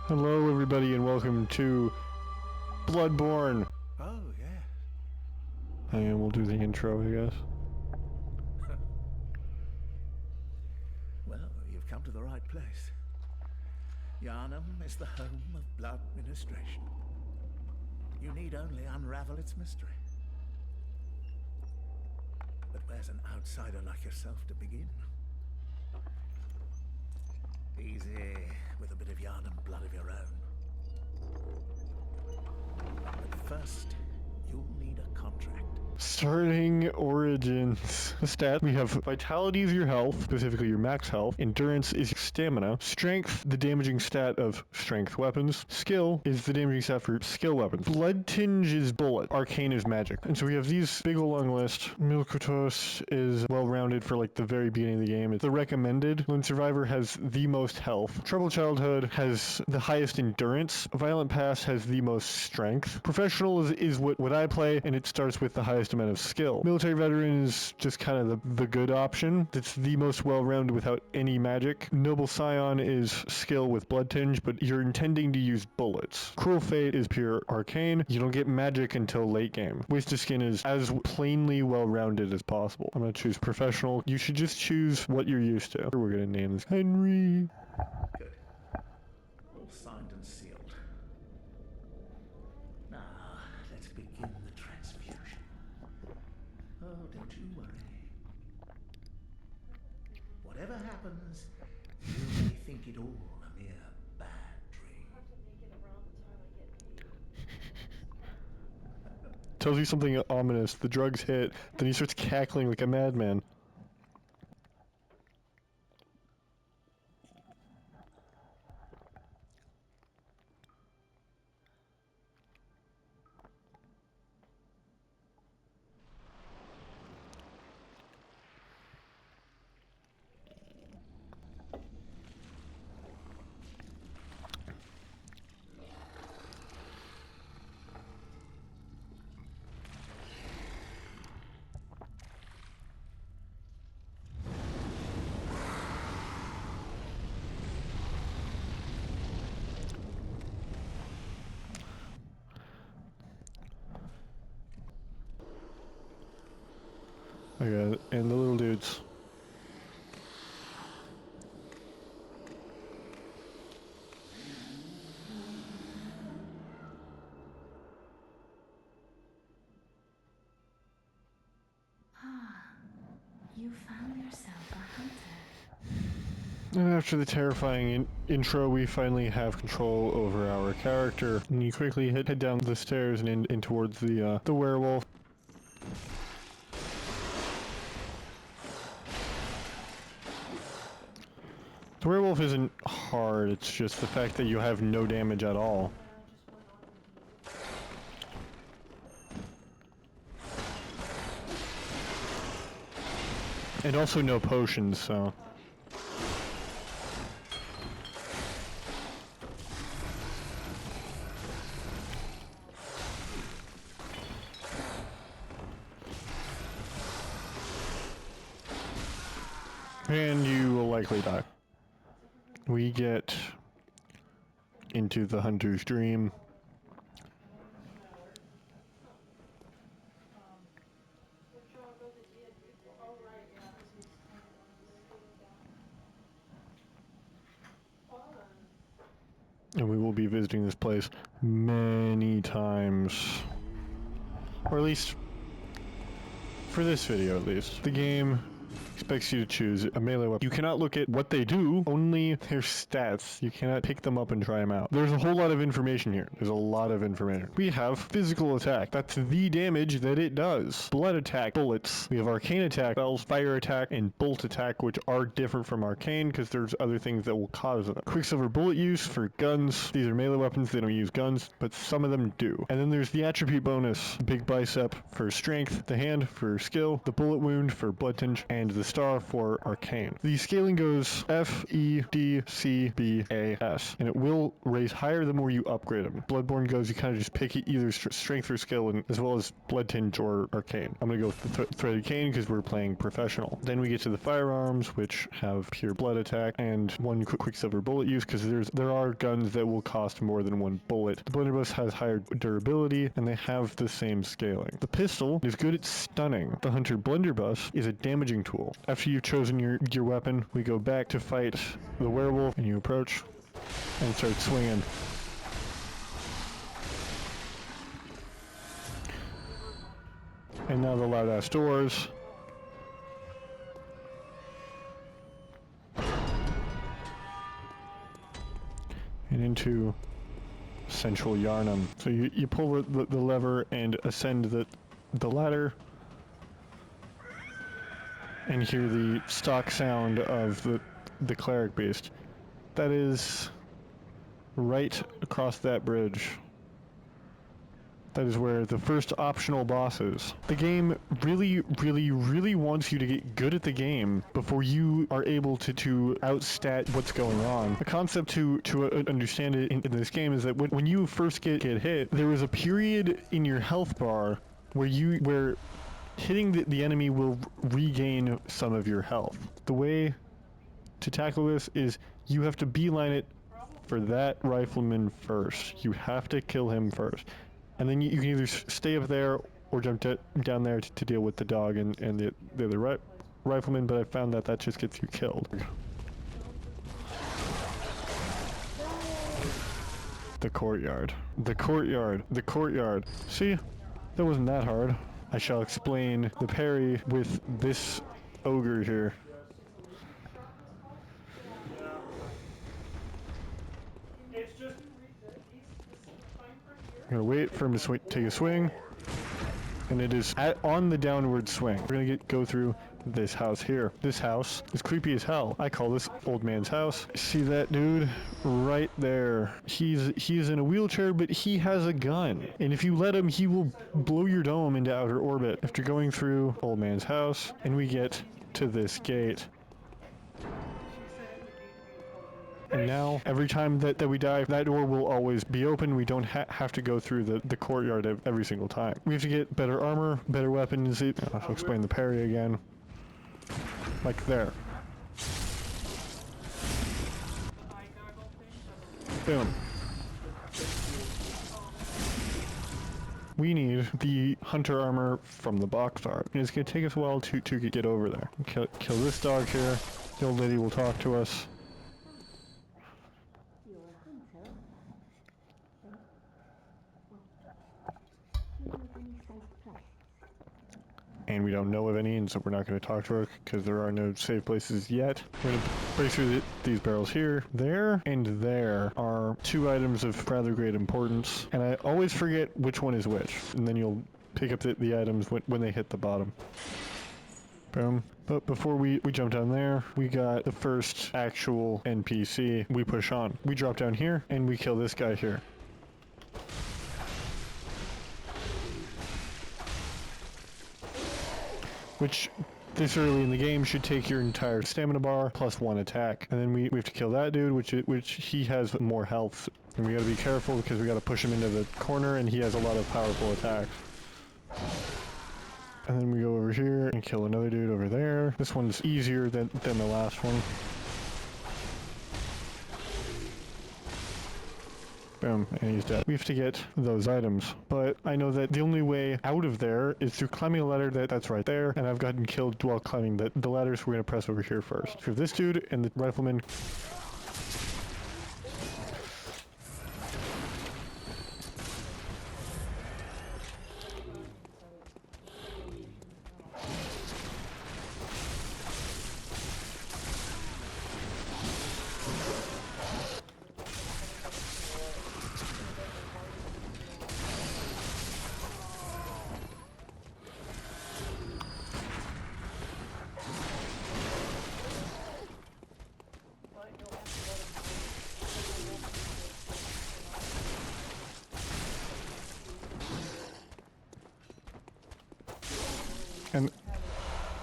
Hello everybody and welcome to Bloodborne. Oh, yeah. And we'll do the intro, I guess. Well, you've come to the right place. Yharnam is the home of blood administration. You need only unravel its mystery. But where's an outsider like yourself to begin? Easy, with a bit of Yharnam blood of your own. But first, you'll need a contract. Starting origins. Stat, we have vitality is your health, specifically your max health. Endurance is your stamina. Strength, the damaging stat of strength weapons. Skill is the damaging stat for skill weapons. Blood tinge is bullet. Arcane is magic. And so we have these big ol' long list. Milkotos is well-rounded for like the very beginning of the game. It's the recommended. Lone Survivor has the most health. Troubled Childhood has the highest endurance. Violent Pass has the most strength. Professional is what I play, and it starts with the highest amount of skill. Military Veteran is just kind of the good option. It's the most well-rounded without any magic. Noble Scion is skill with blood tinge, but you're intending to use bullets. Cruel Fate is pure arcane. You don't get magic until late game. Wasted Skin is as plainly well-rounded as possible. I'm gonna choose professional. You should just choose what you're used to. We're gonna name this Henry. Good. All signed and sealed. Now, let's begin the transfusion. Oh, don't you worry. Whatever happens, you may think it all a mere bad dream. Tells you something ominous. The drugs hit. Then he starts cackling like a madman. Okay, and the little dudes. You found yourself a hunter. And after the terrifying intro, we finally have control over our character. And you quickly head down the stairs and in towards the werewolf. The werewolf isn't hard, it's just the fact that you have no damage at all. And also no potions, so... And you will likely die. We get into the hunter's dream. And we will be visiting this place many times. Or at least, for this video at least. The game expects you to choose a melee weapon. You cannot look at what they do, only their stats. You cannot pick them up and try them out. There's a whole lot of information here. There's a lot of information. We have physical attack. That's the damage that it does. Blood attack, bullets. We have arcane attack, spells, fire attack, and bolt attack, which are different from arcane because there's other things that will cause them. Quicksilver bullet use for guns. These are melee weapons. They don't use guns, but some of them do. And then there's the attribute bonus. Big bicep for strength, the hand for skill, the bullet wound for blood tinge, and the star for arcane. The scaling goes F, E, D, C, B, A, S, and it will raise higher the more you upgrade them. Bloodborne goes, you kind of just pick either strength or skill, and as well as blood tinge or arcane. I'm gonna go with the threaded cane because we're playing professional. Then we get to the firearms, which have pure blood attack and one quicksilver bullet use, because there are guns that will cost more than one bullet. The blunderbuss has higher durability, and they have the same scaling. The pistol is good at stunning. The hunter blunderbuss is a damaging tool. After you've chosen your weapon, we go back to fight the werewolf, and you approach and start swinging. And now the loud ass doors. And into Central Yharnam. So you pull the lever and ascend the ladder, and hear the stock sound of the cleric beast. That is right across that bridge. That is where the first optional boss is. The game really wants you to get good at the game before you are able to outstat what's going on. The concept to understand it in this game is that when you first get hit, there is a period in your health bar where hitting the enemy will regain some of your health. The way to tackle this is you have to beeline it for that rifleman first. You have to kill him first. And then you can either stay up there or jump down there to deal with the dog and the other rifleman, but I found that just gets you killed. The courtyard. The courtyard. The courtyard. See? That wasn't that hard. I shall explain the parry with this ogre here. I'm gonna wait for him to take a swing, and it is on the downward swing. We're gonna go through this house here. This house is creepy as hell. I call this old man's house. See that dude right there? He's in a wheelchair, but he has a gun, and if you let him, he will blow your dome into outer orbit. After going through old man's house, and we get to this gate. And now, every time that we die, that door will always be open. We don't have to go through the courtyard every single time. We have to get better armor, better weapons. I'll explain the parry again. Like there. Boom. We need the hunter armor from the box art. And it's going to take us a while to get over there. Kill this dog here. The old lady will talk to us. And we don't know of any, and so we're not going to talk to her because there are no safe places yet. We're going to break through these barrels here. There and there are two items of rather great importance, and I always forget which one is which, and then you'll pick up the items when they hit the bottom. Boom. But before we jump down there, we got the first actual NPC. We push on. We drop down here, and we kill this guy here. Which, this early in the game, should take your entire stamina bar plus one attack. And then we have to kill that dude, which he has more health. And we gotta be careful because we gotta push him into the corner, and he has a lot of powerful attacks. And then we go over here and kill another dude over there. This one's easier than the last one. Boom, and he's dead. We have to get those items, but I know that the only way out of there is through climbing a ladder that's right there, and I've gotten killed while climbing the ladder, so we're gonna press over here first. So this dude and the rifleman.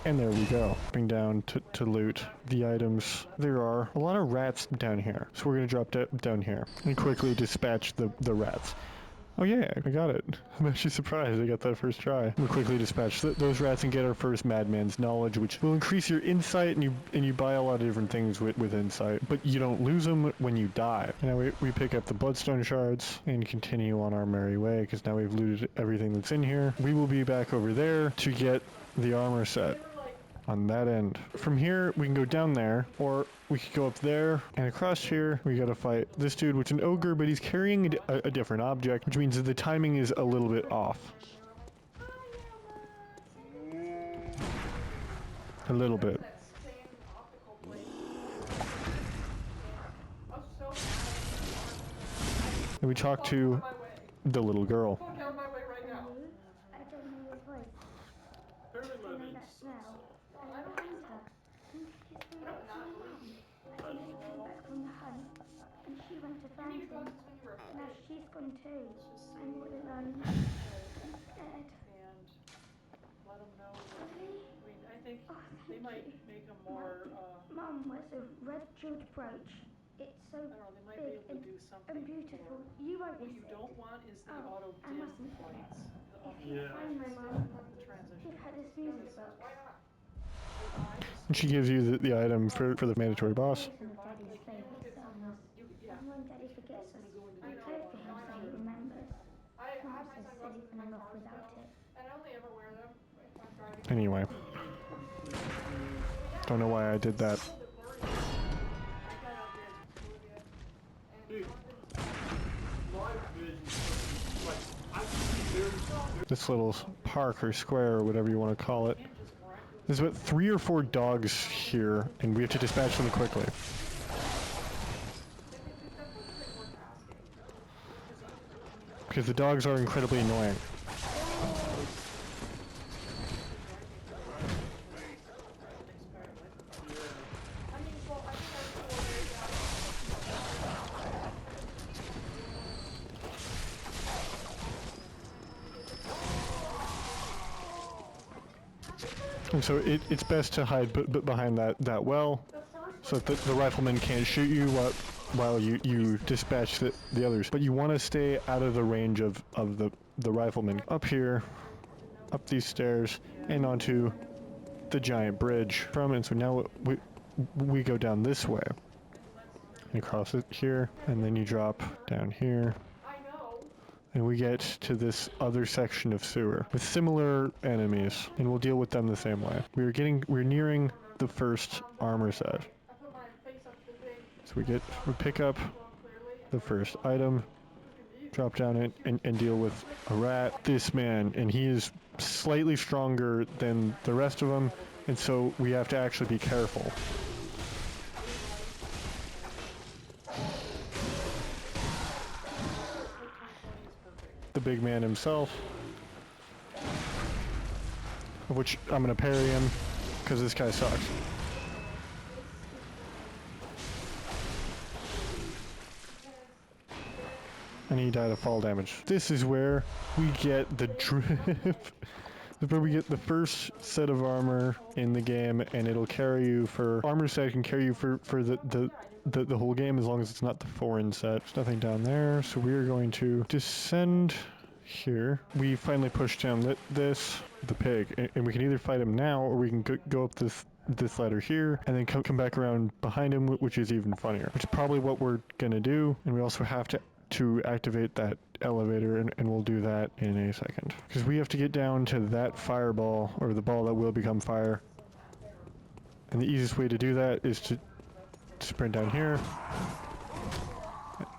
And there we go. Bring down to loot the items. There are a lot of rats down here. So we're going to drop down here and quickly dispatch the rats. Oh yeah, I got it. I'm actually surprised I got that first try. We'll quickly dispatch those rats and get our first Madman's Knowledge, which will increase your insight, and you buy a lot of different things with insight, but you don't lose them when you die. Now we pick up the Bloodstone Shards and continue on our merry way, because now we've looted everything that's in here. We will be back over there to get the armor set on that end. From here, we can go down there, or we could go up there, and across here, we gotta fight this dude, which is an ogre, but he's carrying a different object, which means that the timing is a little bit off. A little bit. And we talk to the little girl. Now she's gone too. I'm all alone. I'm scared. And let them know. Really? I mean, I think Oh, they might make a more, Mum was a red jeweled brooch. It's so I don't know, they might be big able to do something. and beautiful. You won't What miss you it. don't want is the Oh, auto I dim mustn't. lights. If you find my mum, The transition. give her this music box. And she gives you the item for the mandatory boss. Some of Daddy's favourite songs. And when Daddy forgets us, I play it for him so he remembers. Mum says silly when I'm off without it. Anyway. Don't know why I did that. This little park or square or whatever you want to call it. There's about 3 or 4 dogs here, and we have to dispatch them quickly. Because the dogs are incredibly annoying. And so it's best to hide behind that well, so that the rifleman can't shoot you while you dispatch the others. But you want to stay out of the range of the rifleman. Up here, up these stairs, and onto the giant bridge from it. So now we go down this way. You cross it here, and then you drop down here. And we get to this other section of sewer with similar enemies, and we'll deal with them the same way. We're nearing the first armor set. So we pick up the first item, drop down it, and deal with a rat. This man, and he is slightly stronger than the rest of them, and so we have to actually be careful. The big man himself, of which I'm gonna parry him because this guy sucks. And he died of fall damage. This is where we get the drip. This is where we get the first set of armor in the game, and it'll carry you for armor set can carry you for the whole game as long as it's not the foreign set. There's nothing down there, so we are going to descend here. We finally push down the pig, and we can either fight him now, or we can go up this ladder here, and then come back around behind him, which is even funnier. Which is probably what we're gonna do, and we also have to activate that elevator, and we'll do that in a second. Because we have to get down to that fireball, or the ball that will become fire. And the easiest way to do that is to sprint down here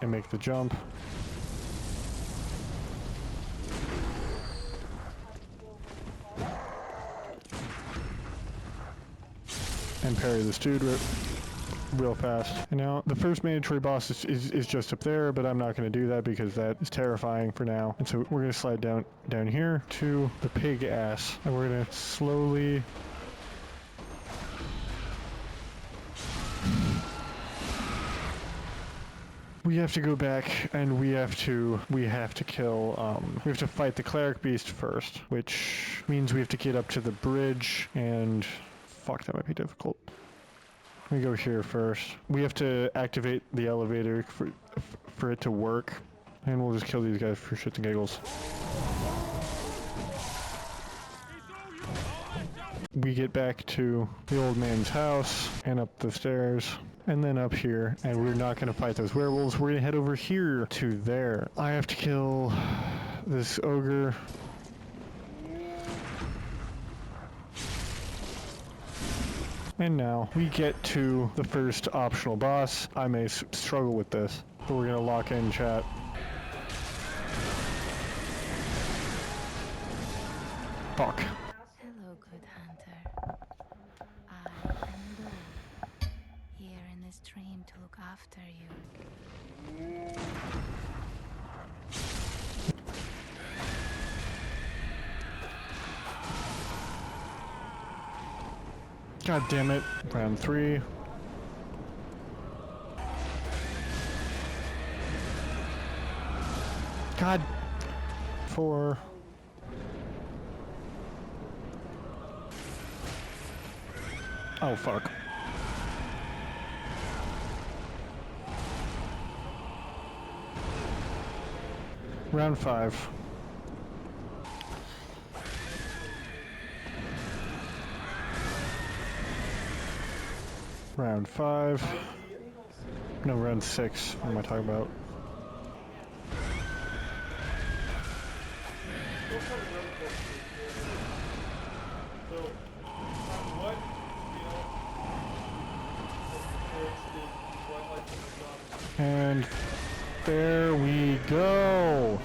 and make the jump. And parry this dude real fast. And now the first mandatory boss is just up there, but I'm not going to do that because that is terrifying for now. And so we're going to slide down here to the pig ass, and we're going to slowly We have to go back and we have to kill, we have to fight the cleric beast first, which means we have to get up to the bridge and fuck, that might be difficult. Let me go here first. We have to activate the elevator for it to work, and we'll just kill these guys for shits and giggles. We get back to the old man's house and up the stairs and then up here, and we're not going to fight those werewolves. We're going to head over here to there. I have to kill this ogre. And now we get to the first optional boss. I may struggle with this, but we're going to lock in, chat. Fuck. Hello, good hunter. I am Lou, here in this dream to look after you. God damn it. Round 3. God. 4. Oh, fuck. Round 5. Round 5. No, round 6. What am I talking about? And there we go.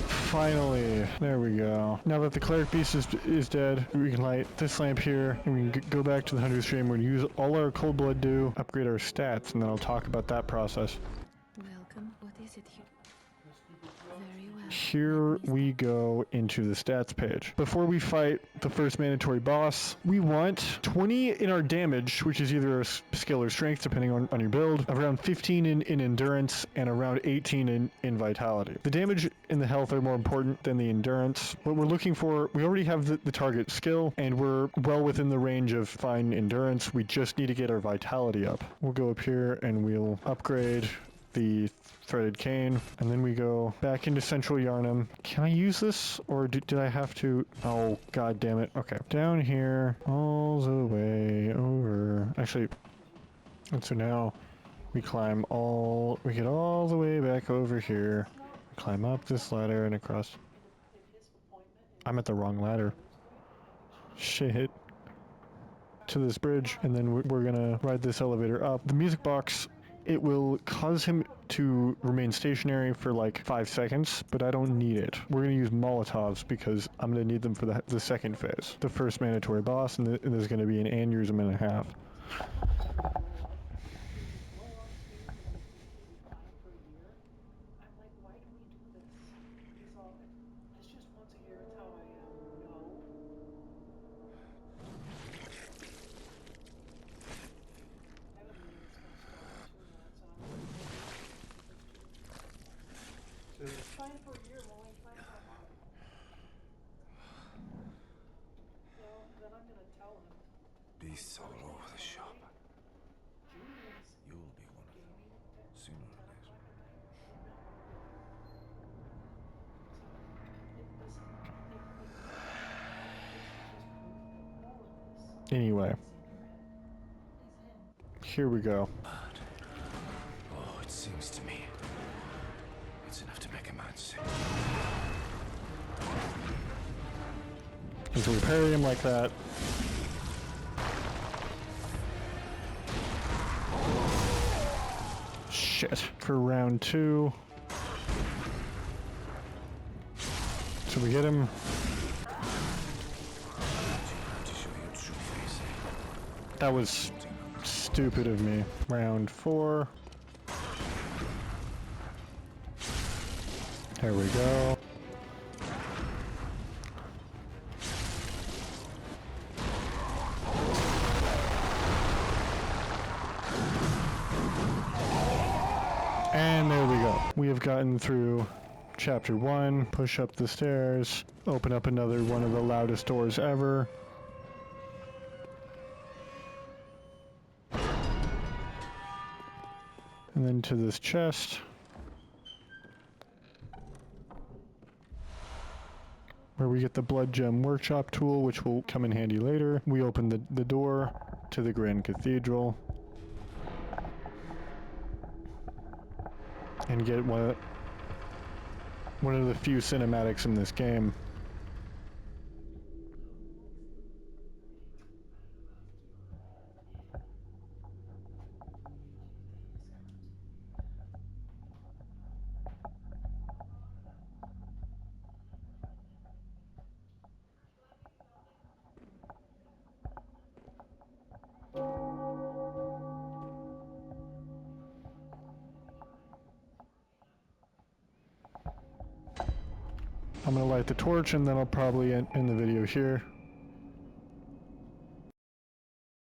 Finally, there we go. Now that the cleric beast is dead, we can light this lamp here, and we can go back to the hunter's stream. We're gonna use all our cold blood do, upgrade our stats, and then I'll talk about that process. Welcome. What is it here? Very well. Here we go into the stats page. Before we fight the first mandatory boss, we want 20 in our damage, which is either a skill or strength, depending on your build, around 15 in endurance, and around 18 in vitality. The damage and the health are more important than the endurance. What we're looking for, we already have the target skill, and we're well within the range of fine endurance. We just need to get our vitality up. We'll go up here and we'll upgrade the threaded cane, and then we go back into Central Yharnam. Can I use this, or did I have to? Oh, god damn it. Okay, down here, all the way over. Actually, and so now we get all the way back over here, climb up this ladder and across. I'm at the wrong ladder. Shit. To this bridge, and then we're gonna ride this elevator up. The music box, it will cause him to remain stationary for like 5 seconds, but I don't need it. We're gonna use Molotovs because I'm gonna need them for the second phase. The first mandatory boss, and there's gonna be an aneurysm and a half. Beasts all over the shop. You'll be one of them, sooner or later. Anyway, here we go. Oh, it seems to me it's enough to make a man sick. And so we parry him like that. Shit. For round 2. So we get him. That was stupid of me. Round 4. There we go. And there we go. We have gotten through chapter 1, push up the stairs, open up another one of the loudest doors ever. And then to this chest, where we get the Blood Gem Workshop tool, which will come in handy later. We open the door to the Grand Cathedral and get one of the few cinematics in this game. I'm gonna light the torch and then I'll probably end the video here.